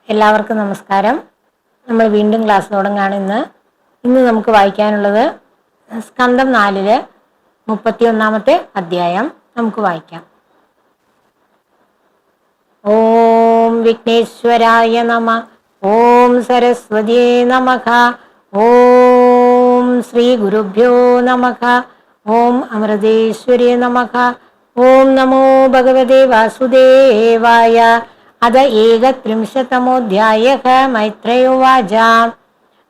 എല്ലാവർക്കും നമസ്കാരം. നമ്മൾ വീണ്ടും ക്ലാസ് തുടങ്ങാണ്. ഇന്ന് നമുക്ക് വായിക്കാനുള്ളത് സ്കന്ധം 4 31 അധ്യായം നമുക്ക് വായിക്കാം. ഓം വിഘ്നേശ്വരായ നമഃ. ഓം സരസ്വതിയേ നമഃ. ഓം ശ്രീ ഗുരുഭ്യോ നമഃ. ഓം അമൃതേശ്വരേ നമഃ. ഓം നമോ ഭഗവതേ വാസുദേവായ. അത 31 മൈത്രേയോ വാച.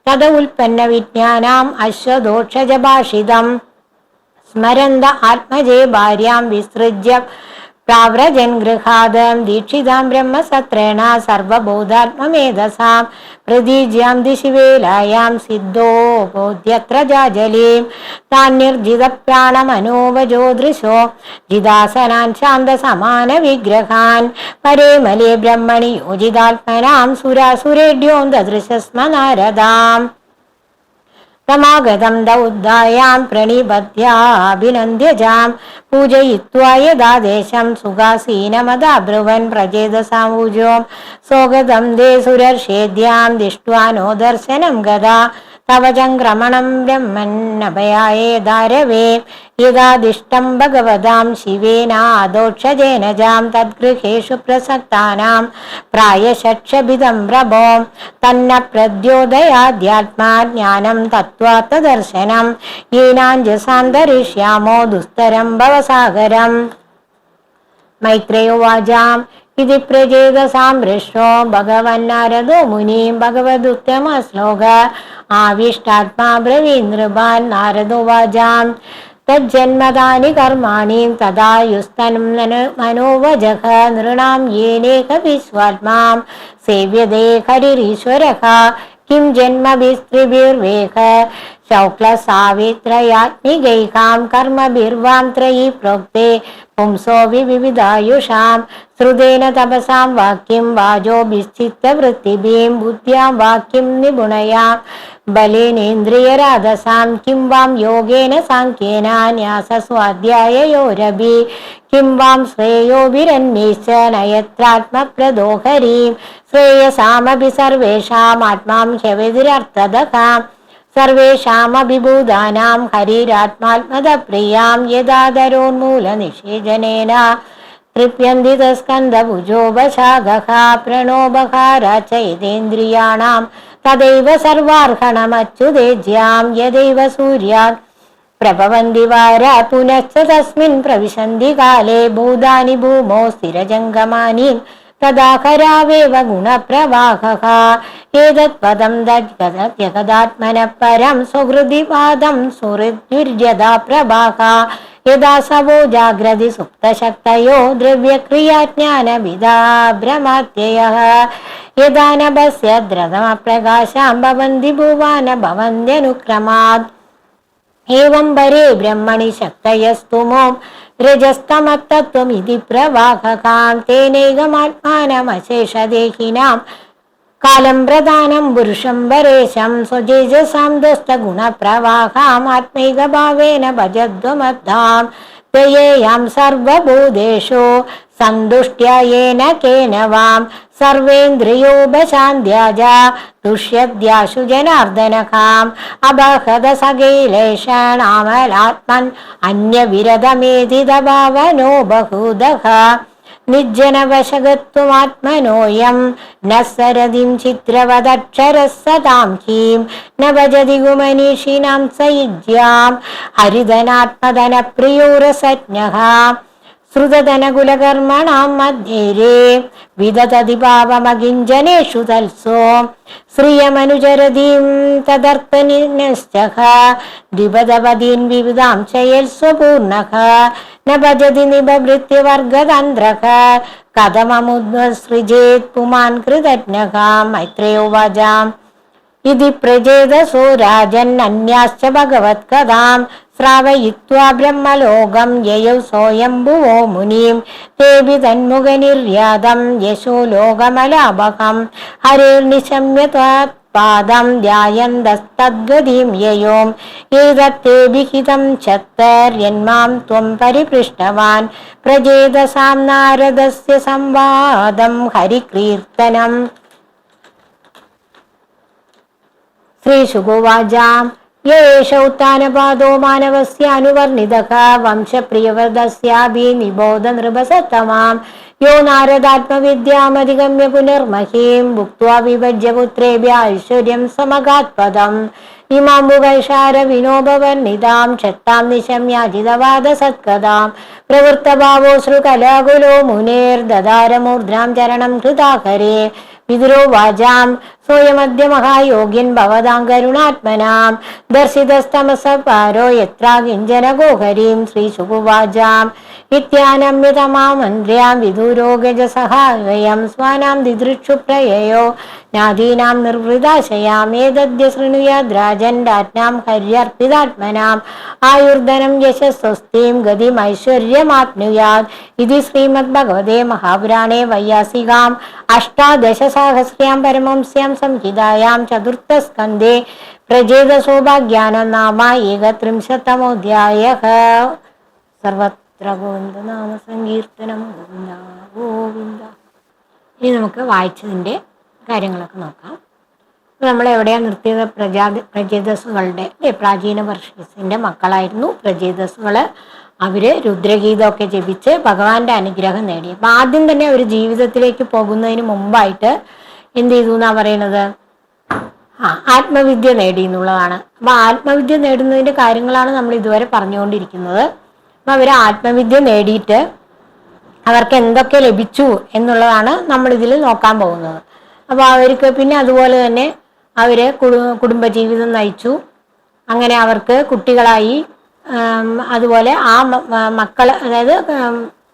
തദ ഉൽപ്പന്ന വിജ്ഞാനാം അശ്വദോക്ഷജഭാഷിതം സ്മരന്ത ആത്മജേ ഭാര്യാം വിസൃജ്യ പ്രാവ്രജൻ ഗൃഹാദം ദീക്ഷിതാം ബ്രഹ്മസത്രേണ സർവബോധാത്മമേധസാം പ്രതീജ്യാം ദിശിവേലായാം സിദ്ധോ ബോധ്യത്ര ജാജലീം താൻ നിർജിത പ്രാണമനോവജോദൃശോ ജിദാസനാൻ ശാന്തസമാന വിഗ്രഹാൻ പരേമലേ ബ്രഹ്മണി യോജിതാത്മനാം സുരാസുരേഡ്യോ ദദൃശസ്മ നാരദാം തമാഗതം ദൗദ്ധായാം പ്രണിപദ്യാഭിനന്ദ്യജാം പൂജയിത്വാ യഥാദേശം സുഖാസീനമദാബ്രുവൻ പ്രചേതസാമൂജോം സ്വഗതം ദേ സുരർഷേദ്യാം ദിഷ്ട്വാനോ ദർശനം ഗതാ തവ ചംക്രമണം ബ്രഹ്മന്നഭയായേധാരവേ യഥാദിഷ്ടം ഭഗവതാം ശിവേനാദോക്ഷജേന ജാം തദ്ഗൃഹേഷു പ്രസക്താനാം പ്രായശക്ഷഭിതം പ്രഭോ തന്ന പ്രദ്യോദയാധ്യാത്മാ ജ്ഞാനം തത്വാർത്ഥദർശനം യേനാഞ്ജസാന്തരിഷ്യാമോ ദുസ്തരം ഭവസാഗരം. മൈത്രേയോ വാചാം ഇതി പ്രചേതസാം പൃഷ്ടോ ഭഗവന്നാരദോ മുനിം ഭഗവതുത്തമ ശ്ലോക ആവിഷ്ടാത്മാ ബ്രവീന്ദ്രഭാൻ. നാരദോ വാചാം തജ്ജന്മദാനി കർമാണി തദായുസ്തനം മനോവജഃ നൃണാം യേനേക വിശ്വാത്മാം സേവ്യതേ ഹരിരീശ്വരഃ കിം ജന്മഭിസ്ത്രിഭിർവേഹ ശൗക്ലസാവിത്രയാത്മികൈകാം കർമ്മഭിർവാം ത്രയീ പ്രോക്തേ പുംസോ വിവിധായുഷാം ശ്രുതേന തപസാം വാക്യം വാചോഭിശ്ചിത്തവൃത്തിഭിം ബുദ്ധ്യാം വാക്യം നിപുണയാം ബലേനേന്ദ്രിയരാധസാം കിം വാം യോഗേന സാങ്ഖ്യേന ന്യാസസ്വാധ്യായയോരഭി കിം വാം ശ്രേയോഭിരന്വേഷ നയത്രാത്മപ്രദോഹരീം ശ്രേയസാമഭി സർവേഷാം ആത്മാം ഹ്യവതിരർത്ഥദകാം സർവേഷാമഭിഭൂതാനാം ഹരിരാത്മാത്മദപ്രിയാം യദാദരോന്മൂലനിഷേചനേന തൃപ്യന്തി തസ്കന്ധഭുജോപശാഖഃ പ്രണോപഹാരചൈതേന്ദ്രിയാണാം തദൈവ സർവാർഹണമച്യുതേജ്യാം യദൈവ സൂര്യാത് പ്രഭവന്തി വാര പുനശ്ച തസ്മിൻ പ്രവിശന്തി കാലേ ഭൂതാനി ഭൂമോ സ്ഥിരജംഗമാനി തദാഹരാവേവ ഗുണപ്രവാഹഃ ഏതത് പദം ജഗദാത്മനഃ പരം സുഹൃദി പാദം സുഹൃദ്യുര്യതാ പ്രഭാഹ യഥാ സവോ ജാഗ്രതി സുപ്തശക്തയോ ദ്രവ്യക്രിയാജ്ഞാനവിദാ ഭ്രമാത്യയഃ യഥാ നഭസ്യ ദ്രതമപ്രകാശാം ഭവന്തി ഭുവാന ഭവന്ത്യനുക്രമാത് ഏവം പരേ ബ്രഹ്മണി ശക്തയസ്തുമോ രജസ്തമത്തത്വമിതി പ്രവാഹകാം തേനൈകമാത്മാനമശേഷദേഹിനാം കാലം പ്രധാനം പുരുഷം പരേശം സ്വജേജസാം ദുഷ്ടഗുണപ്രവാഹാം ആത്മൈകഭാവേന ഭജദ്വമദ്ധാം ത്യയേയാം സർവഭൂതേഷു സന്തുഷ്ട്യേന കേന വാം സർവേന്ദ്രിയോപശാന്ത്യാജ തുഷ്യദ്യാശു ജനാർദ്ദനകാം അബഹത സകൈലേഷാമലാത്മൻ അന്യവിരതമേതിതഭാവനോ ബഹൂദഃ നിജ്ജനവശഗത്വമാത്മനോയം ന സരതിം ചിത്രവദക്ഷരസ്സതാം കീം ന ഭജതി ഗുമനീഷിനാം സയുജ്യാം ഹരിധനാത്മധനപ്രിയോരസജ്ഞഃ ശ്രുതധനകുലകർമ്മണാം മധ്യേരേ വിദതതി പാപമകിഞ്ചനേഷു തൽസോ ശ്രിയമനുചരതീം തദർത്ഥനിശ്ചഃ ദ്വിപദപദീൻ വിവിധാം ചയൽസ്വപൂർണഃ ന ഭജതി നിഭവൃത്യവർഗതന്ത്രഃ കഥമമുദ്വസൃജേത് പുമാൻ കൃതജ്ഞഃ. മൈത്രേയോ വാചാം ഇതി പ്രചേതസോ രാജൻ അന്യാശ്ച ഭഗവത്കഥാം ശ്രാവയിത്വാ ബ്രഹ്മലോകം യയൗ സ്വയംഭുവോ മുനിം തേഭി തന്മുഖനിര്യാതം യശോ ലോകമലാഭകം ഹരേർനിശമ്യ പാദം ധ്യായന്തസ്തദ്ഗതിം യയോം ഏതത്തേഭിഹിതം ചത്തര്യന്മാം ത്വം പരിപൃഷ്ടവാൻ പ്രചേതസാം നാരദസ്യ സംവാദം ഹരികീർത്തനം. ശ്രീശുകുവാചാം യേഷൗത്താനപാദോ മാനവസ്യാനുവർണിതഃ വംശപ്രിയവൃതസ്യാഭി നിബോധ നൃപസത്തമാം യോ നാരദാത്മവിദ്യാമധിഗമ്യ പുനർമഹീം ഭുക്ത്വാ വിഭജ്യ പുത്രേഭ്യ ഐശ്വര്യം സമഗാത്പദം ഇമാംബുവൈഷാര വിനോഭവർണിതാം ക്ഷത്താം നിശമ്യാജിതവാദ സത്കഥാം പ്രവൃത്തഭാവോശ്രുകലാകുലോ മുനേർദദാരമൂർധ്രാം ചരണം ഹൃദാകരേ വിദുരോ വാചാം സ്വയമദ്യ മഹായോഗിൻ ഭവതാം കരുണാത്മനാം ദർശിതസ്തമസപാരോ യത്ര കിഞ്ചന ഗോഹരീം ശ്രീശുകുവാചാം ഇത്യാനമ്യതമാമന്ത്ര്യാം വിദൂരോ ഗജസഹായം സ്വാനാം ദിദൃക്ഷുപ്രയയോ നാദീനാം നിർവൃതാശയാം ഏതദ്യ ശൃണുയാദ്രാജൻ രാജ്ഞാം ഹര്യർപ്പിതാത്മനാം ആയുർധനം യശസ്വസ്തിം ഗതിമൈശ്വര്യമാപ്നുയാത് ഇതി ശ്രീമദ്ഭഗവതേ മഹാപുരാണേ വൈയാസികാം അഷ്ടാദശസഹസ്ര്യാം പരമംസ്യാം സംഹിതായാം ചതുർത്ഥസ്കന്ധേ പ്രജേത സൗഭാഗ്യാനം നാമ ഏകത്രിംശത്തമോധ്യായഃ. സർവത്ര ഗോവിന്ദ നാമ സങ്കീർത്തനം ഗോവിന്ദ ഗോവിന്ദ. ഇനി നമുക്ക് വായിച്ചതിൻ്റെ കാര്യങ്ങളൊക്കെ നോക്കാം. നമ്മൾ എവിടെയാണ് നിർത്തിയത്? പ്രജേതസ്സുകളുടെ പ്രാചീന വർഷീസിന്റെ മക്കളായിരുന്നു പ്രജേതസ്സുകൾ. അവര് രുദ്രഗീതമൊക്കെ ജപിച്ച് ഭഗവാന്റെ അനുഗ്രഹം നേടി. അപ്പൊ ആദ്യം തന്നെ അവർ ജീവിതത്തിലേക്ക് പോകുന്നതിന് മുമ്പായിട്ട് എന്ത് ചെയ്തു എന്നാ പറയുന്നത്? ആത്മവിദ്യ നേടി എന്നുള്ളതാണ്. അപ്പൊ ആത്മവിദ്യ നേടുന്നതിന്റെ കാര്യങ്ങളാണ് നമ്മൾ ഇതുവരെ പറഞ്ഞുകൊണ്ടിരിക്കുന്നത്. അപ്പൊ അവര് ആത്മവിദ്യ നേടിയിട്ട് അവർക്ക് എന്തൊക്കെ ലഭിച്ചു എന്നുള്ളതാണ് നമ്മൾ ഇതിൽ നോക്കാൻ പോകുന്നത്. അപ്പൊ അവർക്ക് പിന്നെ അതുപോലെ തന്നെ അവര് കുടുംബജീവിതം നയിച്ചു. അങ്ങനെ അവർക്ക് കുട്ടികളായി. അതുപോലെ ആ മക്കൾ, അതായത്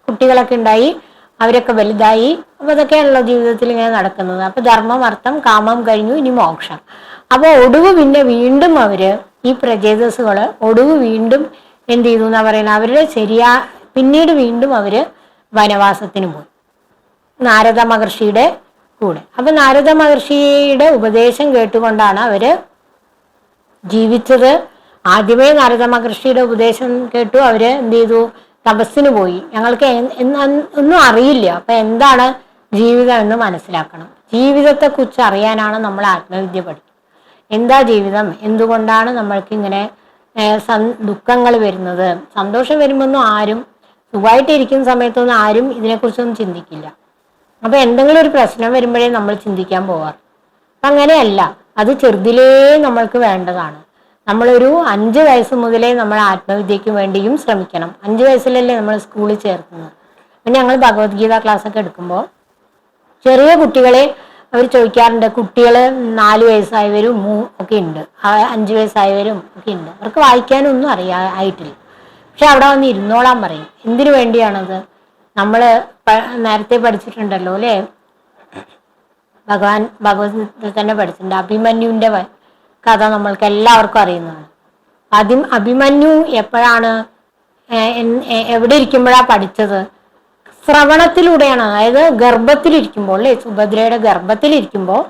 കുട്ടികളൊക്കെ ഉണ്ടായി, അവരൊക്കെ വലുതായി. അപ്പൊ അതൊക്കെയാണല്ലോ ജീവിതത്തിൽ ഇങ്ങനെ നടക്കുന്നത്. അപ്പൊ ധർമ്മം, അർത്ഥം, കാമം കഴിഞ്ഞു, ഇനി മോക്ഷം. അപ്പൊ ഒടുവ് പിന്നെ വീണ്ടും അവര് ഈ പ്രജേതസ്സുകള് ഒടുവ് വീണ്ടും എന്ത് ചെയ്തു എന്നാ പറയുന്നത്? അവരുടെ പിന്നീട് വീണ്ടും അവര് വനവാസത്തിന് പോയി നാരദ മഹർഷിയുടെ കൂടെ. അപ്പൊ നാരദ മഹർഷിയുടെ ഉപദേശം കേട്ടുകൊണ്ടാണ് അവര് ജീവിച്ചത്. ആദ്യമേ നാരദ മഹർഷിയുടെ ഉപദേശം കേട്ടു അവര് എന്ത് ചെയ്തു? തപസ്സിന് പോയി. ഞങ്ങൾക്ക് ഒന്നും അറിയില്ല, അപ്പൊ എന്താണ് ജീവിതം എന്ന് മനസ്സിലാക്കണം. ജീവിതത്തെ കുറിച്ച് അറിയാനാണ് നമ്മൾ ആത്മവിദ്യ പഠിക്കുന്നത്. എന്താ ജീവിതം, എന്തുകൊണ്ടാണ് നമ്മൾക്ക് ഇങ്ങനെ ദുഃഖങ്ങൾ വരുന്നത്? സന്തോഷം വരുമ്പോഴൊന്നും ആരും, സുഖമായിട്ടിരിക്കുന്ന സമയത്തൊന്നും ആരും ഇതിനെക്കുറിച്ചൊന്നും ചിന്തിക്കില്ല. അപ്പൊ എന്തെങ്കിലും ഒരു പ്രശ്നം വരുമ്പോഴേ നമ്മൾ ചിന്തിക്കാൻ പോവാറ്. അപ്പൊ അങ്ങനെയല്ല, അത് ചെറുതിലേ നമ്മൾക്ക് വേണ്ടതാണ്. നമ്മളൊരു 5 വയസ്സ് മുതലേ നമ്മൾ ആത്മവിദ്യക്ക് വേണ്ടിയും ശ്രമിക്കണം. 5 വയസ്സിലല്ലേ നമ്മൾ സ്കൂളിൽ ചേർക്കുന്നത്. അപ്പൊ ഞങ്ങൾ ഭഗവത്ഗീത ക്ലാസ് ഒക്കെ എടുക്കുമ്പോൾ ചെറിയ കുട്ടികളെ അവർ ചോദിക്കാറുണ്ട്. കുട്ടികൾ 4 വയസ്സായവരും ഒക്കെ ഉണ്ട്, 5 വയസ്സായവരും ഒക്കെ ഉണ്ട്. അവർക്ക് വായിക്കാനൊന്നും ആയിട്ടില്ല. പക്ഷെ അവിടെ വന്ന് ഇരുന്നോളാൻ പറയും. എന്തിനു വേണ്ടിയാണത്? നമ്മൾ നേരത്തെ പഠിച്ചിട്ടുണ്ടല്ലോ അല്ലെ, ഭഗവത്ഗീത തന്നെ പഠിച്ചിട്ടുണ്ട്. അഭിമന്യുവിന്റെ കഥ നമ്മൾക്ക് എല്ലാവർക്കും അറിയുന്നതാണ്. അഭിമന്യു എപ്പോഴാണ്, എവിടെ ഇരിക്കുമ്പോഴാണ് പഠിച്ചത്? ശ്രവണത്തിലൂടെയാണ്. അതായത് ഗർഭത്തിലിരിക്കുമ്പോൾ, അല്ലെ, സുഭദ്രയുടെ ഗർഭത്തിലിരിക്കുമ്പോൾ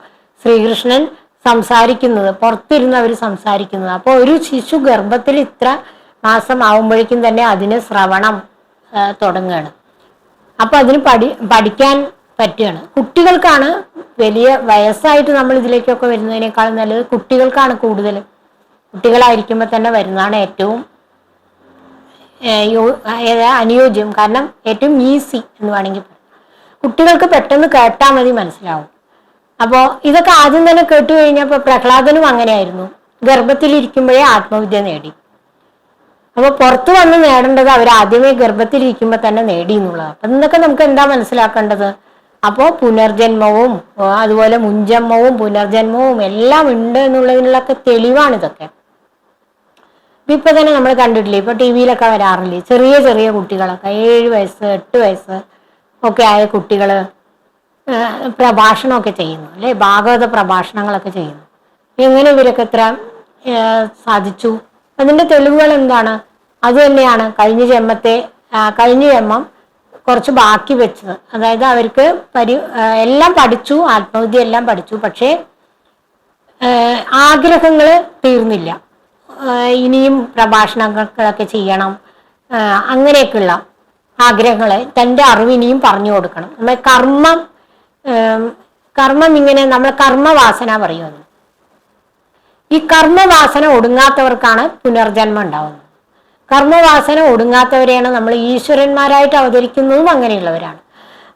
ശ്രീകൃഷ്ണൻ സംസാരിക്കുന്നത്, പുറത്തിരുന്ന് അവർ സംസാരിക്കുന്നത്. അപ്പോൾ ഒരു ശിശു ഗർഭത്തിൽ ഇത്ര മാസം ആവുമ്പോഴേക്കും തന്നെ അതിന് ശ്രവണം തുടങ്ങുകയാണ്. അപ്പൊ അതിന് പഠിക്കാൻ പറ്റുകയാണ്. കുട്ടികൾക്കാണ്, വലിയ വയസ്സായിട്ട് നമ്മൾ ഇതിലേക്കൊക്കെ വരുന്നതിനേക്കാളും നല്ലത് കുട്ടികൾക്കാണ് കൂടുതൽ. കുട്ടികളായിരിക്കുമ്പോൾ തന്നെ വരുന്നതാണ് ഏറ്റവും അനുയോജ്യം. കാരണം ഏറ്റവും ഈസി എന്ന് വേണമെങ്കിൽ പറയാം. കുട്ടികൾക്ക് പെട്ടെന്ന് കേട്ടാൽ മതി, മനസ്സിലാവും. അപ്പോൾ ഇതൊക്കെ ആദ്യം തന്നെ കേട്ടു കഴിഞ്ഞപ്പോൾ പ്രഹ്ലാദനും അങ്ങനെയായിരുന്നു. ഗർഭത്തിലിരിക്കുമ്പോഴേ ആത്മവിദ്യ നേടി. അപ്പൊ പുറത്തു വന്ന് നേടേണ്ടത് അവരാദ്യമേ ഗർഭത്തിലിരിക്കുമ്പോൾ തന്നെ നേടി എന്നുള്ളതാണ്. അപ്പൊ ഇന്നൊക്കെ നമുക്ക് എന്താ മനസ്സിലാക്കേണ്ടത്? അപ്പോൾ പുനർജന്മവും അതുപോലെ മുൻജന്മവും പുനർജന്മവും എല്ലാം ഉണ്ട് എന്നുള്ളതിനുള്ളൊക്കെ തെളിവാണ് ഇതൊക്കെ. ഇപ്പൊ തന്നെ നമ്മൾ കണ്ടിട്ടില്ലേ, ഇപ്പൊ ടി വിയിലൊക്കെ വരാറില്ലേ, ചെറിയ ചെറിയ കുട്ടികളൊക്കെ 7 വയസ്സ് 8 വയസ്സ് ഒക്കെ ആയ കുട്ടികള് പ്രഭാഷണമൊക്കെ ചെയ്യുന്നു, അല്ലെ, ഭാഗവത പ്രഭാഷണങ്ങളൊക്കെ ചെയ്യുന്നു. എങ്ങനെ ഇവരൊക്കെ എത്ര സാധിച്ചു? അതിന്റെ തെളിവുകൾ എന്താണ്? അത് തന്നെയാണ് കഴിഞ്ഞ ജന്മം കുറച്ച് ബാക്കി വെച്ചത്. അതായത് അവർക്ക് എല്ലാം പഠിച്ചു, ആത്മവിദ്യ എല്ലാം പഠിച്ചു, പക്ഷേ ആഗ്രഹങ്ങൾ തീർന്നില്ല. ഇനിയും പ്രഭാഷണങ്ങളൊക്കെ ചെയ്യണം, അങ്ങനെയൊക്കെയുള്ള ആഗ്രഹങ്ങളെ, തൻ്റെ അറിവ് ഇനിയും പറഞ്ഞു കൊടുക്കണം. നമ്മൾ കർമ്മം ഇങ്ങനെ നമ്മൾ കർമ്മവാസന പറയുന്നത്. ഈ കർമ്മവാസന ഒടുങ്ങാത്തവർക്കാണ് പുനർജന്മം ഉണ്ടാവുന്നത്. കർമ്മവാസന ഒടുങ്ങാത്തവരെയാണ് നമ്മൾ ഈശ്വരന്മാരായിട്ട് അവതരിക്കുന്നതും അങ്ങനെയുള്ളവരാണ്.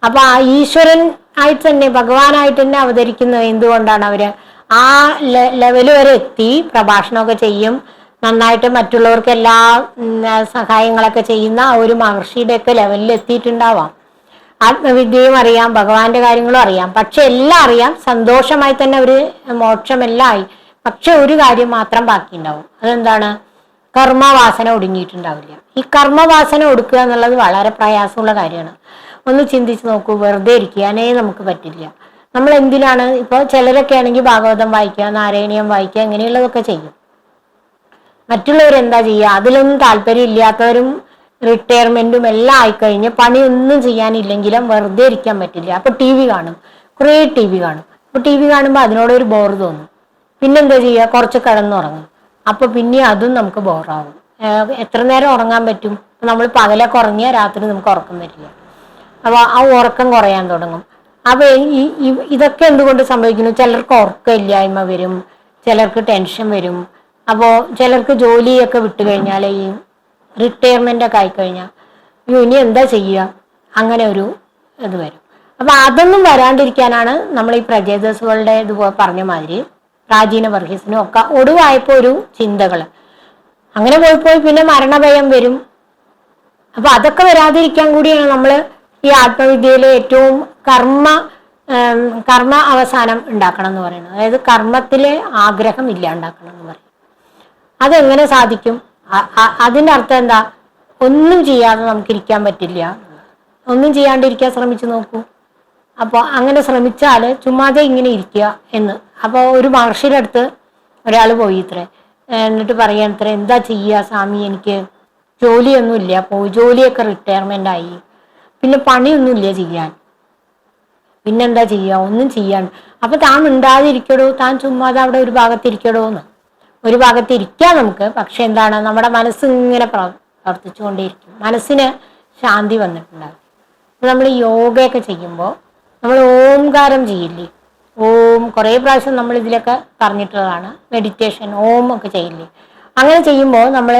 അപ്പൊ ആ ഈശ്വരൻ ആയിട്ട് തന്നെ, ഭഗവാനായിട്ട് തന്നെ അവതരിക്കുന്നത് എന്തുകൊണ്ടാണ്? അവര് ആ ലെവല് വരെ എത്തി, പ്രഭാഷണമൊക്കെ ചെയ്യും, നന്നായിട്ട് മറ്റുള്ളവർക്ക് എല്ലാ സഹായങ്ങളൊക്കെ ചെയ്യുന്ന ആ ഒരു മഹർഷിയുടെ ഒക്കെ ലെവലിൽ എത്തിയിട്ടുണ്ടാവാം. ആത്മവിദ്യയും അറിയാം, ഭഗവാന്റെ കാര്യങ്ങളും അറിയാം, പക്ഷെ എല്ലാം അറിയാം, സന്തോഷമായി തന്നെ ഒരു മോക്ഷമെല്ലാം ആയി. പക്ഷെ ഒരു കാര്യം മാത്രം ബാക്കിയുണ്ടാവും. അതെന്താണ്? കർമ്മവാസന ഒടുങ്ങിയിട്ടുണ്ടാവില്ല. ഈ കർമ്മവാസന ഒടുക്കുക എന്നുള്ളത് വളരെ പ്രയാസമുള്ള കാര്യമാണ്. ഒന്ന് ചിന്തിച്ച് നോക്കൂ. വെറുതെ ഇരിക്കാനേ നമുക്ക് പറ്റില്ല. നമ്മൾ എന്തിനാണ് ഇപ്പോൾ ചിലരൊക്കെ ആണെങ്കിൽ ഭാഗവതം വായിക്കുക, നാരായണീയം വായിക്കുക, ഇങ്ങനെയുള്ളതൊക്കെ ചെയ്യും. മറ്റുള്ളവരെന്താ ചെയ്യുക? അതിലൊന്നും താല്പര്യം ഇല്ലാത്തവരും റിട്ടയർമെന്റും എല്ലാം ആയിക്കഴിഞ്ഞ് പണിയൊന്നും ചെയ്യാനില്ലെങ്കിലും വെറുതെ ഇരിക്കാൻ പറ്റില്ല. അപ്പൊ ടി വി കാണും, കുറേ ടി വി കാണും. അപ്പൊ ടി വി കാണുമ്പോൾ അതിനോടൊരു ബോർ തോന്നും. പിന്നെന്താ ചെയ്യുക? കുറച്ച് കിടന്നുറങ്ങും. അപ്പൊ പിന്നെ അതും നമുക്ക് ബോറാവും. എത്ര നേരം ഉറങ്ങാൻ പറ്റും? നമ്മൾ പകലൊക്കെ ഉറങ്ങിയാൽ രാത്രി നമുക്ക് ഉറക്കം വരില്ല. അപ്പൊ ആ ഉറക്കം കുറയാൻ തുടങ്ങും. അപ്പൊ ഇതൊക്കെ എന്തുകൊണ്ട് സംഭവിക്കുന്നു? ചിലർക്ക് ഉറക്കമില്ലായ്മ വരും, ചിലർക്ക് ടെൻഷൻ വരും. അപ്പോൾ ചിലർക്ക് ജോലിയൊക്കെ വിട്ടു കഴിഞ്ഞാൽ, ഈ റിട്ടയർമെന്റ് ഒക്കെ ആയിക്കഴിഞ്ഞാൽ ഇനി എന്താ ചെയ്യുക? അങ്ങനെ ഒരു ഇത് വരും. അപ്പൊ അതൊന്നും വരാണ്ടിരിക്കാനാണ് നമ്മൾ ഈ പ്രജേതസുകളുടെ ഇതുപോലെ പറഞ്ഞ മാതിരി പ്രാചീന വർഗീസിനും ഒക്കെ ഒടുവായപ്പോ ഒരു ചിന്തകള് അങ്ങനെ പോയി പിന്നെ മരണഭയം വരും. അപ്പൊ അതൊക്കെ വരാതിരിക്കാൻ കൂടിയാണ് നമ്മൾ ഈ ആത്മവിദ്യയിലെ ഏറ്റവും കർമ്മ അവസാനം ഉണ്ടാക്കണം എന്ന് പറയുന്നത്. അതായത് കർമ്മത്തിലെ ആഗ്രഹം ഇല്ലാണ്ടാക്കണം എന്ന് പറയും. അതെങ്ങനെ സാധിക്കും? അതിന്റെ അർത്ഥം എന്താ? ഒന്നും ചെയ്യാതെ നമുക്ക് ഇരിക്കാൻ പറ്റില്ല. ഒന്നും ചെയ്യാണ്ടിരിക്കാൻ ശ്രമിച്ചു നോക്കൂ. അപ്പോൾ അങ്ങനെ ശ്രമിച്ചാല് ചുമ്മാതെ ഇങ്ങനെ ഇരിക്കുക എന്ന്. അപ്പോൾ ഒരു മഹർഷിയുടെ അടുത്ത് ഒരാൾ പോയി ഇത്രേ, എന്നിട്ട് പറയാൻ ഇത്ര, എന്താ ചെയ്യുക സ്വാമി, എനിക്ക് ജോലിയൊന്നുമില്ല, ജോലിയൊക്കെ റിട്ടയർമെന്റ് ആയി, പിന്നെ പണിയൊന്നുമില്ല ചെയ്യാൻ, പിന്നെന്താ ചെയ്യുക? ഒന്നും ചെയ്യാൻ. അപ്പൊ താൻ മിണ്ടാതിരിക്കടോ, താൻ ചുമ്മാതെ അവിടെ ഒരു ഭാഗത്തിരിക്കടോ എന്ന്. ഒരു ഭാഗത്ത് ഇരിക്കാം നമുക്ക്, പക്ഷെ എന്താണ്, നമ്മുടെ മനസ്സ് ഇങ്ങനെ പ്രവർത്തിച്ചുകൊണ്ടേയിരിക്കും. മനസ്സിന് ശാന്തി വന്നിട്ടുണ്ടാകും. അപ്പൊ നമ്മൾ യോഗയൊക്കെ ചെയ്യുമ്പോൾ നമ്മൾ ഓംകാരം ചെയ്യില്ലേ? ഓം കുറേ പ്രാവശ്യം നമ്മൾ ഇതിലൊക്കെ പറഞ്ഞിട്ടുള്ളതാണ്. മെഡിറ്റേഷൻ, ഓം ഒക്കെ ചെയ്യില്ലേ? അങ്ങനെ ചെയ്യുമ്പോൾ നമ്മൾ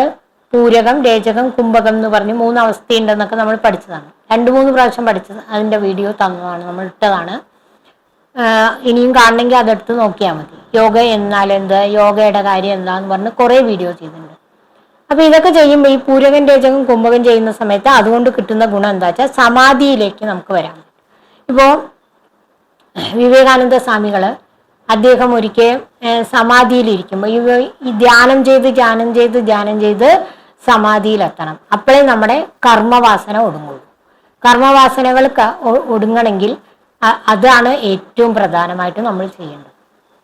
പൂരകം, രേചകം, കുംഭകം എന്ന് പറഞ്ഞ് 3 അവസ്ഥയുണ്ടെന്നൊക്കെ നമ്മൾ പഠിച്ചതാണ്. 2-3 പ്രാവശ്യം പഠിച്ചത്. അതിന്റെ വീഡിയോ തന്നതാണ്, നമ്മൾ ഇട്ടതാണ്. ഇനിയും കാണണമെങ്കിൽ അതെടുത്ത് നോക്കിയാൽ മതി. യോഗ എന്നാൽ എന്ത്, യോഗയുടെ കാര്യം എന്താന്ന് പറഞ്ഞ് കുറേ വീഡിയോ ചെയ്തിട്ടുണ്ട്. അപ്പൊ ഇതൊക്കെ ചെയ്യുമ്പോൾ ഈ പൂരകം, രേചകം, കുംഭകം ചെയ്യുന്ന സമയത്ത് അതുകൊണ്ട് കിട്ടുന്ന ഗുണം എന്താ വെച്ചാൽ സമാധിയിലേക്ക് നമുക്ക് വരാം. ഇപ്പോ വിവേകാനന്ദ സ്വാമികള് അദ്ദേഹം ഒരിക്കൽ സമാധിയിലിരിക്കുമ്പോൾ ഈ ധ്യാനം ചെയ്ത് സമാധിയിലെത്തണം. അപ്പോഴേ നമ്മുടെ കർമ്മവാസന ഒടുങ്ങുള്ളൂ. കർമ്മവാസനകൾ ഒടുങ്ങണമെങ്കിൽ അതാണ് ഏറ്റവും പ്രധാനമായിട്ട് നമ്മൾ ചെയ്യേണ്ടത്.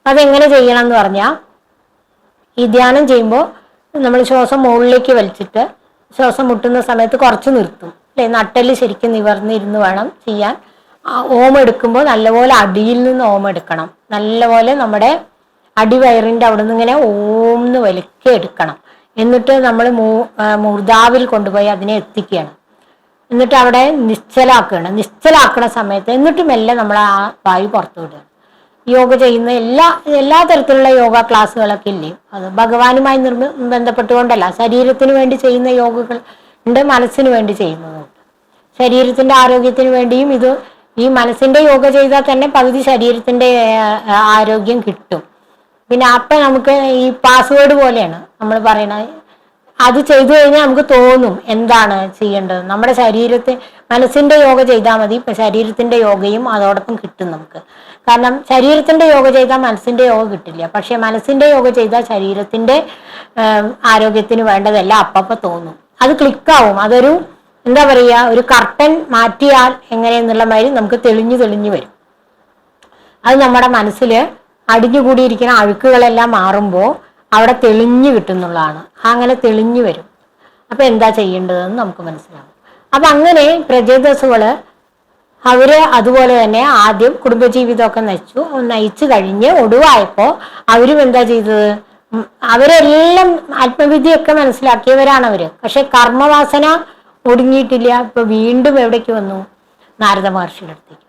അതെങ്ങനെ ചെയ്യണം എന്ന് പറഞ്ഞാൽ, ഈ ധ്യാനം ചെയ്യുമ്പോൾ നമ്മൾ ശ്വാസം മുകളിലേക്ക് വലിച്ചിട്ട് ശ്വാസം മുട്ടുന്ന സമയത്ത് കുറച്ച് നിർത്തും അല്ലെ? നട്ടെല്ല് ശരിക്കും നിവർന്നിരുന്ന് വേണം ചെയ്യാൻ. ഓം എടുക്കുമ്പോൾ നല്ലപോലെ അടിയിൽ നിന്ന് ഓം എടുക്കണം. നല്ലപോലെ നമ്മുടെ അടിവയറിന്റെ അവിടെ നിന്ന് ഇങ്ങനെ ഓംന്ന് വലിക്കെ എടുക്കണം. എന്നിട്ട് നമ്മൾ മൂർധാവിൽ കൊണ്ടുപോയി അതിനെ എത്തിക്കുകയാണ്. എന്നിട്ട് അവിടെ നിശ്ചലാക്കണ സമയത്ത് എന്നിട്ട് മെല്ലെ നമ്മൾ ആ വായു പുറത്തു വിടുകയാണ്. യോഗ ചെയ്യുന്ന എല്ലാ തരത്തിലുള്ള യോഗ ക്ലാസ്സുകളൊക്കെ ഇല്ലേ, അത് ഭഗവാനുമായി ബന്ധപ്പെട്ടുകൊണ്ടല്ല, ശരീരത്തിന് വേണ്ടി ചെയ്യുന്ന യോഗകൾ ഉണ്ട്, മനസ്സിന് വേണ്ടി ചെയ്യുന്നതുണ്ട്. ശരീരത്തിന്റെ ആരോഗ്യത്തിന് വേണ്ടിയും ഈ മനസ്സിന്റെ യോഗ ചെയ്താൽ തന്നെ പകുതി ശരീരത്തിന്റെ ആരോഗ്യം കിട്ടും. പിന്നെ അപ്പൊ നമുക്ക് ഈ പാസ്വേഡ് പോലെയാണ് നമ്മൾ പറയണത്. അത് ചെയ്തു കഴിഞ്ഞാൽ നമുക്ക് തോന്നും എന്താണ് ചെയ്യേണ്ടത്. നമ്മുടെ മനസ്സിന്റെ യോഗ ചെയ്താൽ മതി, ഇപ്പൊ ശരീരത്തിന്റെ യോഗയും അതോടൊപ്പം കിട്ടും നമുക്ക്. കാരണം ശരീരത്തിന്റെ യോഗ ചെയ്താൽ മനസ്സിന്റെ യോഗ കിട്ടില്ല. പക്ഷെ മനസ്സിന്റെ യോഗ ചെയ്താൽ ശരീരത്തിന്റെ ആരോഗ്യത്തിന് വേണ്ടതെല്ലാം അപ്പപ്പോ തോന്നും. അത് ക്ലിക്കാവും. അതൊരു എന്താ പറയുക, ഒരു കർട്ടൻ മാറ്റിയാൽ എങ്ങനെയെന്നുള്ള മാതിരി നമുക്ക് തെളിഞ്ഞു വരും. അത് നമ്മുടെ മനസ്സിൽ അടിഞ്ഞുകൂടിയിരിക്കുന്ന അഴുക്കുകളെല്ലാം മാറുമ്പോൾ അവിടെ തെളിഞ്ഞു കിട്ടുന്നുള്ളതാണ്. അങ്ങനെ തെളിഞ്ഞു വരും. അപ്പൊ എന്താ ചെയ്യേണ്ടതെന്ന് നമുക്ക് മനസ്സിലാവും. അപ്പൊ അങ്ങനെ പ്രജേതസുകള് അവര് അതുപോലെ തന്നെ ആദ്യം കുടുംബജീവിതമൊക്കെ നയിച്ചു കഴിഞ്ഞ് ഒടുവായപ്പോ അവരും എന്താ ചെയ്തത്? അവരെല്ലാം ആത്മവിദ്യയൊക്കെ മനസ്സിലാക്കിയവരാണ് അവര്. പക്ഷെ കർമ്മവാസന ഒടുങ്ങിയിട്ടില്ല. ഇപ്പൊ വീണ്ടും എവിടേക്ക് വന്നു? നാരദ മഹർഷിയുടെ അടുത്തേക്ക്.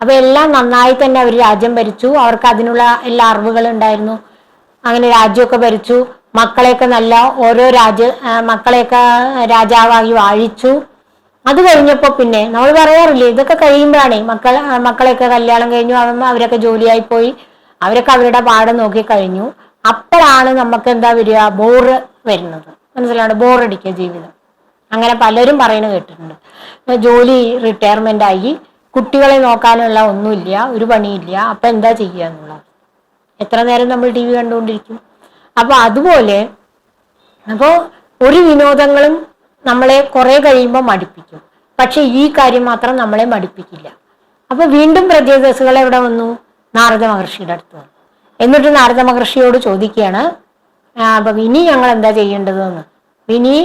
അപ്പൊ എല്ലാം നന്നായി തന്നെ അവർ രാജ്യം ഭരിച്ചു. അവർക്ക് അതിനുള്ള എല്ലാ അറിവുകളും ഉണ്ടായിരുന്നു. അങ്ങനെ രാജ്യമൊക്കെ ഭരിച്ചു. മക്കളെയൊക്കെ നല്ല ഓരോ മക്കളെയൊക്കെ രാജാവായി വാഴിച്ചു. അത് കഴിഞ്ഞപ്പോ പിന്നെ നമ്മൾ പറയാറില്ലേ, ഇതൊക്കെ കഴിയുമ്പോഴാണ് മക്കളെയൊക്കെ കല്യാണം കഴിഞ്ഞു, അവരൊക്കെ ജോലിയായി പോയി, അവരൊക്കെ അവരുടെ പാഠം നോക്കി കഴിഞ്ഞു. അപ്പോഴാണ് നമുക്ക് എന്താ വരിക, ബോറ് വരുന്നത്. മനസ്സിലാണ്, ബോറടിക്കുക ജീവിതം. അങ്ങനെ പലരും പറയുന്നത് കേട്ടിട്ടുണ്ട്. ജോലി റിട്ടയർമെന്റ് ആയി, കുട്ടികളെ നോക്കാനുള്ള ഒന്നുമില്ല, ഒരു പണിയില്ല, അപ്പൊ എന്താ ചെയ്യുക എന്നുള്ളത്. എത്ര നേരം നമ്മൾ ടി വി കണ്ടുകൊണ്ടിരിക്കും. അപ്പൊ അതുപോലെ ഒരു വിനോദങ്ങളും നമ്മളെ കുറെ കഴിയുമ്പോൾ മടുപ്പിക്കും. പക്ഷെ ഈ കാര്യം മാത്രം നമ്മളെ മടുപ്പിക്കില്ല. അപ്പൊ വീണ്ടും പ്രത്യേകതകൾ എവിടെ വന്നു? നാരദ മഹർഷിയുടെ അടുത്ത് വന്നു. എന്നിട്ട് നാരദ മഹർഷിയോട് ചോദിക്കുകയാണ്, അപ്പൊ ഇനി ഞങ്ങൾ എന്താ ചെയ്യേണ്ടതെന്ന്. ഇനി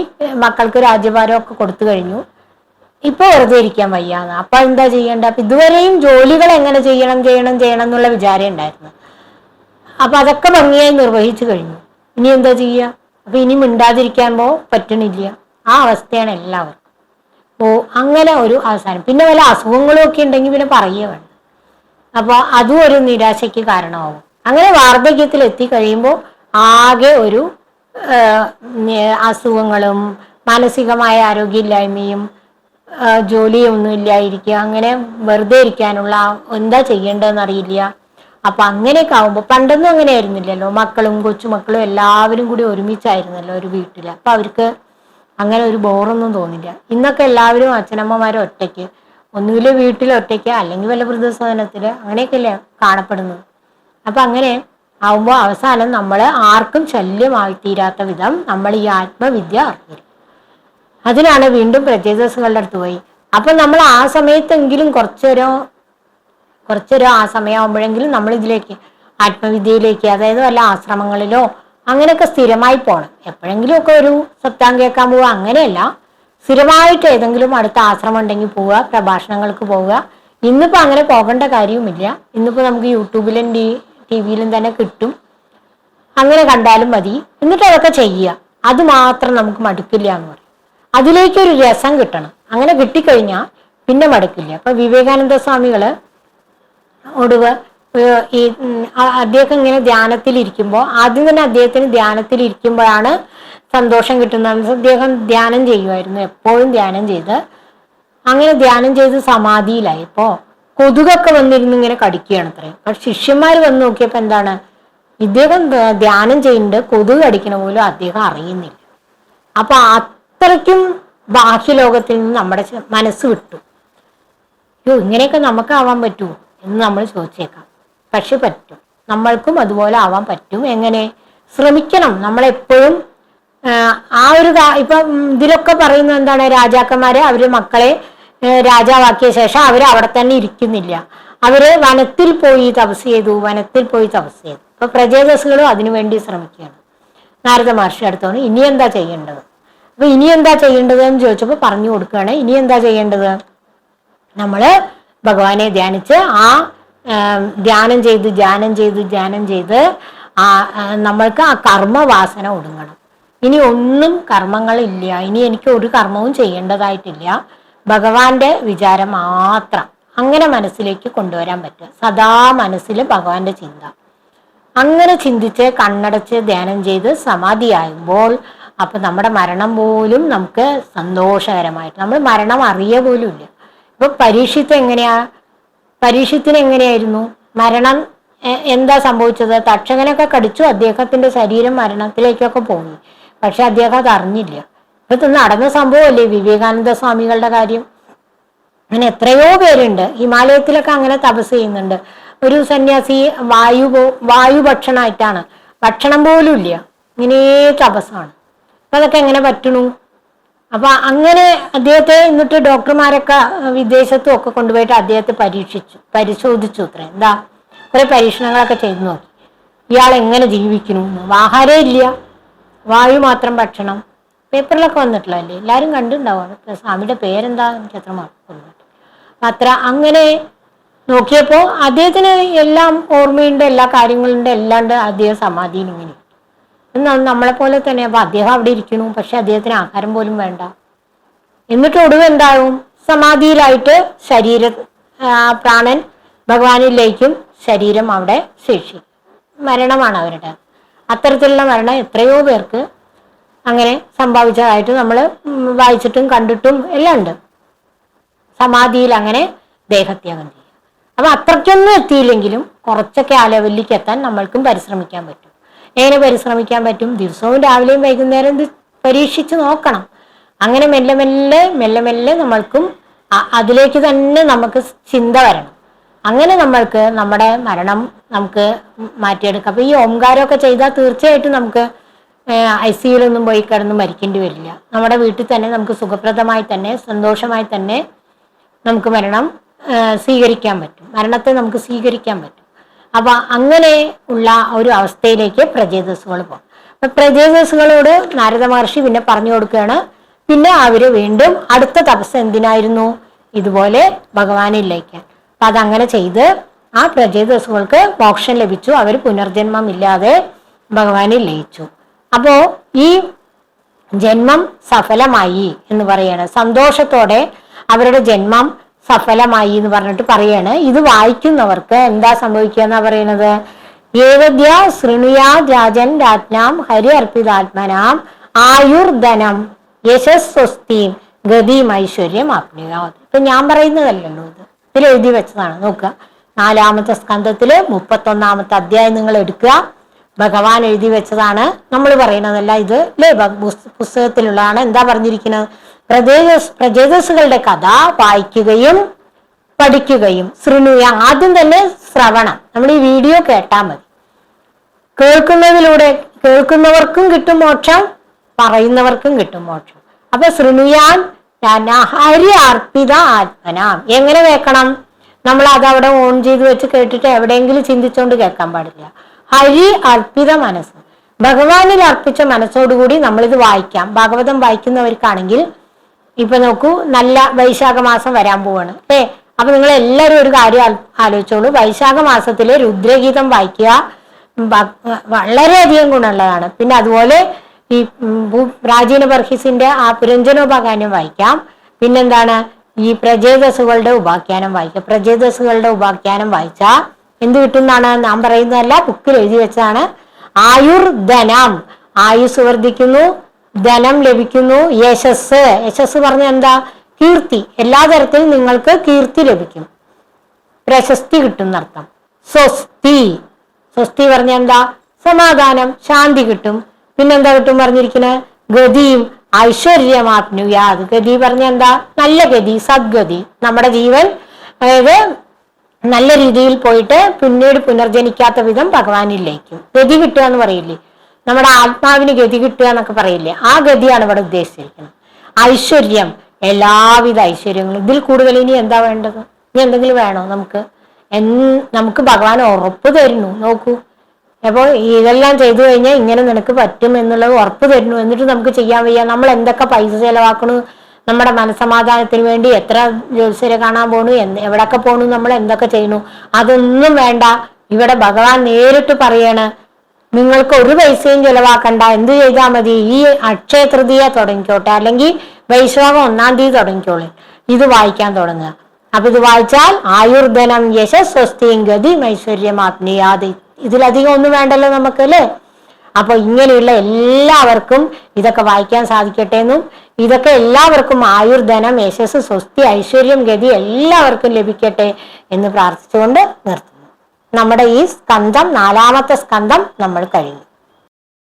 മക്കൾക്ക് രാജ്യഭാരമൊക്കെ കൊടുത്തു കഴിഞ്ഞു, ഇപ്പൊ വെറുതെ ഇരിക്കാൻ വയ്യാന്ന്. അപ്പൊ എന്താ ചെയ്യേണ്ട? അപ്പൊ ഇതുവരെയും ജോലികൾ എങ്ങനെ ചെയ്യണം എന്നുള്ള വിചാരം ഉണ്ടായിരുന്നു. അപ്പൊ അതൊക്കെ ഭംഗിയായി നിർവഹിച്ചു കഴിഞ്ഞു. ഇനി എന്താ ചെയ്യുക? അപ്പൊ ഇനി മിണ്ടാതിരിക്കാനോ പറ്റണില്ല. ആ അവസ്ഥയാണ് എല്ലാവർക്കും. അങ്ങനെ ഒരു അവസാനം. പിന്നെ വല്ല അസുഖങ്ങളും ഒക്കെ ഉണ്ടെങ്കിൽ പിന്നെ പറയുക വേണം. അപ്പൊ അതും ഒരു നിരാശയ്ക്ക് കാരണമാവും. അങ്ങനെ വാർദ്ധക്യത്തിൽ എത്തിക്കഴിയുമ്പോൾ ആകെ ഒരു അസുഖങ്ങളും മാനസികമായ ആരോഗ്യമില്ലായ്മയും ജോലിയൊന്നും ഇല്ലായിരിക്കുക, അങ്ങനെ വെറുതെ ഇരിക്കാനുള്ള എന്താ ചെയ്യേണ്ടതെന്ന് അറിയില്ല. അപ്പൊ അങ്ങനെയൊക്കെ ആവുമ്പോൾ, പണ്ടൊന്നും അങ്ങനെ ആയിരുന്നില്ലല്ലോ, മക്കളും കൊച്ചുമക്കളും എല്ലാവരും കൂടി ഒരുമിച്ചായിരുന്നല്ലോ ഒരു വീട്ടില്. അപ്പൊ അവർക്ക് അങ്ങനെ ഒരു ബോറൊന്നും തോന്നില്ല. ഇന്നൊക്കെ എല്ലാവരും അച്ഛനമ്മമാരും ഒറ്റയ്ക്ക്, ഒന്നുമില്ല വീട്ടിൽ ഒറ്റയ്ക്ക്, അല്ലെങ്കിൽ വല്ല വൃദ്ധസദനത്തില്, അങ്ങനെയൊക്കെയല്ലേ കാണപ്പെടുന്നത്. അപ്പൊ അങ്ങനെ ആവുമ്പോൾ അവസാനം നമ്മൾ ആർക്കും ശല്യമായി തീരാത്ത വിധം നമ്മൾ ഈ ആത്മവിദ്യ അറിയും. അതിനാണ് വീണ്ടും പ്രത്യേകതകളുടെ അടുത്ത് പോയി. അപ്പൊ നമ്മൾ ആ സമയത്തെങ്കിലും കുറച്ചൊരു ആ സമയമാകുമ്പോഴെങ്കിലും നമ്മൾ ഇതിലേക്ക് ആത്മവിദ്യയിലേക്ക്, അതായത് വല്ല ആശ്രമങ്ങളിലോ അങ്ങനെയൊക്കെ സ്ഥിരമായി പോകണം. എപ്പോഴെങ്കിലും ഒക്കെ ഒരു സത്യം കേൾക്കാൻ പോവുക, അങ്ങനെയല്ല. സ്ഥിരമായിട്ട് ഏതെങ്കിലും അടുത്ത ആശ്രമം ഉണ്ടെങ്കിൽ പോവുക, പ്രഭാഷണങ്ങൾക്ക് പോവുക. ഇന്നിപ്പോ അങ്ങനെ പോകേണ്ട കാര്യവുമില്ല. ഇന്നിപ്പോ നമുക്ക് യൂട്യൂബിലും ടിവിയിലും തന്നെ കിട്ടും. അങ്ങനെ കണ്ടാലും മതി. എന്നിട്ട് അതൊക്കെ ചെയ്യുക. അത് മാത്രം നമുക്ക് മടുക്കില്ല എന്ന് പറയും. അതിലേക്കൊരു രസം കിട്ടണം. അങ്ങനെ കിട്ടിക്കഴിഞ്ഞാൽ പിന്നെ മടുക്കില്ല. അപ്പൊ വിവേകാനന്ദ സ്വാമികള് ഒടുവ് ഈ അദ്ദേഹം ഇങ്ങനെ ധ്യാനത്തിലിരിക്കുമ്പോൾ, ആദ്യം തന്നെ അദ്ദേഹത്തിന് ധ്യാനത്തിലിരിക്കുമ്പോഴാണ് സന്തോഷം കിട്ടുന്നത്. അദ്ദേഹം ധ്യാനം ചെയ്യുമായിരുന്നു, എപ്പോഴും ധ്യാനം ചെയ്ത്. അങ്ങനെ ധ്യാനം ചെയ്ത് സമാധിയിലായപ്പോ കൊതുകൊക്കെ വന്നിരുന്ന് ഇങ്ങനെ കടിക്കുകയാണ് അത്രയും. പക്ഷെ ശിഷ്യന്മാർ വന്ന് നോക്കിയപ്പോ എന്താണ്, ഇദ്ദേഹം ധ്യാനം ചെയ്യുന്നുണ്ട്, കൊതുക് കടിക്കണ പോലും അദ്ദേഹം അറിയുന്നില്ല. അപ്പൊ അത്രയ്ക്കും ബാഹ്യലോകത്തിൽ നിന്ന് നമ്മുടെ മനസ്സ് വിട്ടു. ഇങ്ങനെയൊക്കെ നമുക്ക് ആവാൻ പറ്റുമോ എന്ന് നമ്മൾ ചോദിച്ചേക്കാം. പക്ഷെ പറ്റും, നമ്മൾക്കും അതുപോലെ ആവാൻ പറ്റും. എങ്ങനെ? ശ്രമിക്കണം. നമ്മളെപ്പോഴും ആ ഒരു ഇപ്പൊ ഇതിലൊക്കെ പറയുന്നത് എന്താണ്, രാജാക്കന്മാരെ അവര് മക്കളെ രാജാവാക്കിയ ശേഷം അവർ അവിടെ തന്നെ ഇരിക്കുന്നില്ല, അവര് വനത്തിൽ പോയി തപസ് ചെയ്തു. ഇപ്പൊ പ്രജേതസ്സുകളും അതിനുവേണ്ടി ശ്രമിക്കുകയാണ്. നാരദ മഹർഷി അടുത്താണ് ഇനി എന്താ ചെയ്യേണ്ടത്. അപ്പൊ ഇനി എന്താ ചെയ്യേണ്ടത് എന്ന് ചോദിച്ചപ്പോ പറഞ്ഞു കൊടുക്കുകയാണ്. ഇനി എന്താ ചെയ്യേണ്ടത്? നമ്മള് ഭഗവാനെ ധ്യാനിച്ച് ധ്യാനം ചെയ്ത് നമ്മൾക്ക് ആ കർമ്മവാസന ഒടുങ്ങണം. ഇനി ഒന്നും കർമ്മങ്ങളില്ല, ഇനി എനിക്ക് ഒരു കർമ്മവും ചെയ്യേണ്ടതായിട്ടില്ല, ഭഗവാന്റെ വിചാരം മാത്രം അങ്ങനെ മനസ്സിലേക്ക് കൊണ്ടുവരാൻ പറ്റുക. സദാ മനസ്സിൽ ഭഗവാന്റെ ചിന്ത. അങ്ങനെ ചിന്തിച്ച് കണ്ണടച്ച് ധ്യാനം ചെയ്ത് സമാധിയാകുമ്പോൾ അപ്പൊ നമ്മുടെ മരണം പോലും നമുക്ക് സന്തോഷകരമായിട്ട്, നമ്മൾ മരണം അറിയ പോലും ഇല്ല. ഇപ്പൊ പരീക്ഷത്തിന് എങ്ങനെയായിരുന്നു മരണം? എന്താ സംഭവിച്ചത്? തക്ഷകനൊക്കെ കടിച്ചു, അദ്ദേഹത്തിന്റെ ശരീരം മരണത്തിലേക്കൊക്കെ പോയി. പക്ഷെ അദ്ദേഹം അത് അറിഞ്ഞില്ല. ഇപ്പൊ നടന്ന സംഭവമല്ലേ വിവേകാനന്ദ സ്വാമികളുടെ കാര്യം. അങ്ങനെ എത്രയോ പേരുണ്ട്. ഹിമാലയത്തിലൊക്കെ അങ്ങനെ തപസ് ചെയ്യുന്നുണ്ട്. ഒരു സന്യാസി വായു ഭക്ഷണമായിട്ടാണ്, ഭക്ഷണം പോലും ഇല്ല, ഇങ്ങനെ തപസ്സാണ്. അപ്പൊ അതൊക്കെ എങ്ങനെ പറ്റണു? അപ്പൊ അങ്ങനെ അദ്ദേഹത്തെ എന്നിട്ട് ഡോക്ടർമാരൊക്കെ വിദേശത്തും ഒക്കെ കൊണ്ടുപോയിട്ട് അദ്ദേഹത്തെ പരിശോധിച്ചു അത്ര. എന്താ കുറെ പരീക്ഷണങ്ങളൊക്കെ ചെയ്തു നോക്കി, ഇയാൾ എങ്ങനെ ജീവിക്കുന്നു. ആഹാരം ഇല്ല, വായു മാത്രം ഭക്ഷണം. പേപ്പറിലൊക്കെ വന്നിട്ടുള്ളതല്ലേ, എല്ലാവരും കണ്ടിട്ടുണ്ടാവും. സ്വാമിയുടെ പേരെന്താ എനിക്ക് അത്ര മറക്കുന്നു. അത്ര അങ്ങനെ നോക്കിയപ്പോ അദ്ദേഹത്തിന് എല്ലാം ഓർമ്മയുണ്ട്, എല്ലാ കാര്യങ്ങളുണ്ട്, എല്ലാം ഉണ്ട്. അദ്ദേഹം സമാധിയിൽ ഇങ്ങനെ നമ്മളെ പോലെ തന്നെ. അപ്പൊ അദ്ദേഹം അവിടെ ഇരിക്കുന്നു, പക്ഷെ അദ്ദേഹത്തിന് ആഹാരം പോലും വേണ്ട. എന്നിട്ട് ഒടുവ് എന്താവും? സമാധിയിലായിട്ട് പ്രാണൻ ഭഗവാനിലേക്കും ശരീരം അവിടെ ശേഷി, മരണമാണ് അവരുടെ. അത്തരത്തിലുള്ള മരണം എത്രയോ പേർക്ക് അങ്ങനെ സംഭവിച്ചതായിട്ട് നമ്മൾ വായിച്ചിട്ടും കണ്ടിട്ടും എല്ലാം ഉണ്ട്. സമാധിയിൽ അങ്ങനെ ദേഹത്യാഗം ചെയ്യുക. അപ്പൊ അത്രയ്ക്കൊന്നും എത്തിയില്ലെങ്കിലും കുറച്ചൊക്കെ ആ ലെവലിലേക്ക് എത്താൻ നമ്മൾക്കും പരിശ്രമിക്കാൻ പറ്റും. എങ്ങനെ പരിശ്രമിക്കാൻ പറ്റും? ദിവസവും രാവിലെയും വൈകുന്നേരം ഇത് പരീക്ഷിച്ച് നോക്കണം. അങ്ങനെ മെല്ലെ മെല്ലെ മെല്ലെ മെല്ലെ നമ്മൾക്കും അതിലേക്ക് തന്നെ നമുക്ക് ചിന്ത വരണം. അങ്ങനെ നമ്മൾക്ക് നമ്മുടെ മരണം നമുക്ക് മാറ്റിയെടുക്കാം. അപ്പൊ ഈ ഓംകാരമൊക്കെ ചെയ്താൽ തീർച്ചയായിട്ടും നമുക്ക് ICUലൊന്നും പോയി കിടന്ന് മരിക്കേണ്ടി വരില്ല. നമ്മുടെ വീട്ടിൽ തന്നെ നമുക്ക് സുഖപ്രദമായി തന്നെ സന്തോഷമായി തന്നെ നമുക്ക് മരണം സ്വീകരിക്കാൻ പറ്റും. മരണത്തെ നമുക്ക് സ്വീകരിക്കാൻ പറ്റും. അപ്പൊ അങ്ങനെ ഉള്ള ഒരു അവസ്ഥയിലേക്ക് പ്രചേതസ്സുകൾ പോകും. അപ്പൊ പ്രചേതസ്സുകളോട് നാരദ മഹർഷി പിന്നെ പറഞ്ഞു കൊടുക്കുകയാണ്. പിന്നെ അവര് വീണ്ടും അടുത്ത തപസ് എന്തിനായിരുന്നു? ഇതുപോലെ ഭഗവാനിലേക്കാൻ. അപ്പൊ അതങ്ങനെ ചെയ്ത് ആ പ്രചേതസ്സുകൾക്ക് മോക്ഷം ലഭിച്ചു. അവർ പുനർജന്മം ഇല്ലാതെ ഭഗവാനിൽ ലയിച്ചു. അപ്പോ ഈ ജന്മം സഫലമായി എന്ന് പറയാണ്. സന്തോഷത്തോടെ അവരുടെ ജന്മം സഫലമായി എന്ന് പറഞ്ഞിട്ട് പറയാണ്. ഇത് വായിക്കുന്നവർക്ക് എന്താ സംഭവിക്കുക എന്നാ പറയുന്നത്? ഏവദ്യ ശൃണുയാ രാജൻ രാജ്ഞാം ഹരി അർപ്പിതാത്മനാം ആയുർധനം യശസ്വസ്തിയും ഗതിയും ഐശ്വര്യം ആപ്നുയാത്. ഇപ്പൊ ഞാൻ പറയുന്നതല്ലല്ലോ, ഇതിൽ എഴുതി വെച്ചതാണ്. നോക്കുക, 4-ാമത്തെ സ്കന്ധത്തില് 31-ാമത്തെ അധ്യായം നിങ്ങൾ എടുക്കുക. ഭഗവാൻ എഴുതി വെച്ചതാണ്, നമ്മൾ പറയുന്നതല്ല. ഇത് അല്ലേ പുസ്തകത്തിലുള്ളതാണ്. എന്താ പറഞ്ഞിരിക്കുന്നത്? പ്രചേതസ്സുകളുടെ കഥ വായിക്കുകയും പഠിക്കുകയും ശൃണുയ, ആദ്യം തന്നെ ശ്രവണം. നമ്മൾ ഈ വീഡിയോ കേട്ടാൽ മതി. കേൾക്കുന്നവർക്കും കിട്ടും മോക്ഷം, പറയുന്നവർക്കും കിട്ടും മോക്ഷം. അപ്പൊ ശൃണുയാൻ ഹരി അർപ്പിത ആത്മനാം. എങ്ങനെ കേൾക്കണം? നമ്മൾ അതവിടെ ഓൺ ചെയ്ത് വെച്ച് കേട്ടിട്ട് എവിടെയെങ്കിലും ചിന്തിച്ചുകൊണ്ട് കേൾക്കാൻ പാടില്ല. ഹരി അർപ്പിത മനസ്സ്, ഭഗവാനിൽ അർപ്പിച്ച മനസ്സോടുകൂടി നമ്മളിത് വായിക്കാം. ഭാഗവതം വായിക്കുന്നവർക്കാണെങ്കിൽ ഇപ്പൊ നോക്കൂ, നല്ല വൈശാഖ മാസം വരാൻ പോവാണ് അല്ലേ? അപ്പൊ നിങ്ങൾ എല്ലാവരും ഒരു കാര്യം ആലോചിച്ചോളൂ. വൈശാഖ മാസത്തിലെ രുദ്രഗീതം വായിക്കുക വളരെയധികം ഗുണമുള്ളതാണ്. പിന്നെ അതുപോലെ ഈ പ്രാചീന ബർഹിസിന്റെ ആ പുരഞ്ജനോപാഖ്യാനം വായിക്കാം. പിന്നെന്താണ്, ഈ പ്രചേതസ്സുകളുടെ ഉപാഖ്യാനം വായിക്കാം. പ്രചേതസ്സുകളുടെ ഉപാഖ്യാനം വായിച്ചാൽ എന്ത് കിട്ടുന്നതാണ്? നാം പറയുന്നതല്ല, ബുക്കിൽ എഴുതി വെച്ചതാണ്. ആയുർധനം, ആയുസ് വർദ്ധിക്കുന്നു, ധനം ലഭിക്കുന്നു, യശസ്, യശസ് പറഞ്ഞ എന്താ? കീർത്തി. എല്ലാ തരത്തിലും നിങ്ങൾക്ക് കീർത്തി ലഭിക്കും, പ്രശസ്തി കിട്ടും എന്നർത്ഥം. സ്വസ്തി, സ്വസ്തി പറഞ്ഞ എന്താ? സമാധാനം, ശാന്തി കിട്ടും. പിന്നെന്താ കിട്ടും പറഞ്ഞിരിക്കുന്നത്? ഗതിയും ഐശ്വര്യമാപ്നുയാത്. ഗതി പറഞ്ഞ എന്താ? നല്ല ഗതി, സദ്ഗതി. നമ്മുടെ ജീവൻ അതായത് നല്ല രീതിയിൽ പോയിട്ട് പിന്നീട് പുനർജനിക്കാത്ത വിധം ഭഗവാനിലേക്കും ഗതി കിട്ടുക എന്ന് പറയില്ലേ, നമ്മുടെ ആത്മാവിന് ഗതി കിട്ടുക എന്നൊക്കെ പറയില്ലേ, ആ ഗതിയാണ് ഇവിടെ ഉദ്ദേശിച്ചിരിക്കുന്നത്. ഐശ്വര്യം, എല്ലാവിധ ഐശ്വര്യങ്ങളും. ഇതിൽ കൂടുതൽ ഇനി എന്താ വേണ്ടത്? ഇനി എന്തെങ്കിലും വേണോ നമുക്ക്? നമുക്ക് ഭഗവാൻ ഉറപ്പ് തരുന്നു. നോക്കൂ, അപ്പോൾ ഇതെല്ലാം ചെയ്തു കഴിഞ്ഞാൽ ഇങ്ങനെ നിനക്ക് പറ്റും എന്നുള്ളത് ഉറപ്പ് തരുന്നു. എന്നിട്ട് നമുക്ക് ചെയ്യാൻ വയ്യ. നമ്മൾ എന്തൊക്കെ പൈസ ചെലവാക്കണു, നമ്മുടെ മനസ്സമാധാനത്തിന് വേണ്ടി എത്ര ജ്യോത്സ്യരെ കാണാൻ പോണു, എവിടൊക്കെ പോണു, നമ്മൾ എന്തൊക്കെ ചെയ്യണു, അതൊന്നും വേണ്ട. ഇവിടെ ഭഗവാൻ നേരിട്ട് പറയാണ്, നിങ്ങൾക്ക് ഒരു പൈസയും ചെലവാക്കണ്ട. എന്ത് ചെയ്താൽ മതി? ഈ അക്ഷയ തൃതീയ തുടങ്ങിക്കോട്ടെ, അല്ലെങ്കിൽ വൈശാഖം 1-ാം തീയതി തുടങ്ങിക്കോളെ, ഇത് വായിക്കാൻ തുടങ്ങുക. അപ്പൊ ഇത് വായിച്ചാൽ ആയുർധനം യശസ്വസ്തിയും ഗതി ഐശ്വര്യം ആത്മീയാതി. ഇതിലധികം ഒന്നും വേണ്ടല്ലോ നമുക്ക്, അല്ലേ? അപ്പൊ ഇങ്ങനെയുള്ള എല്ലാവർക്കും ഇതൊക്കെ വായിക്കാൻ സാധിക്കട്ടെ എന്നും, ഇതൊക്കെ എല്ലാവർക്കും ആയുർധനം യശസ് സ്വസ്തി ഐശ്വര്യം ഗതി എല്ലാവർക്കും ലഭിക്കട്ടെ എന്ന് പ്രാർത്ഥിച്ചുകൊണ്ട് നിർത്തുന്നു. നമ്മുടെ ഈ സ്കന്ധം 4-ാമത്തെ സ്കന്ധം നമ്മൾ കഴിഞ്ഞു.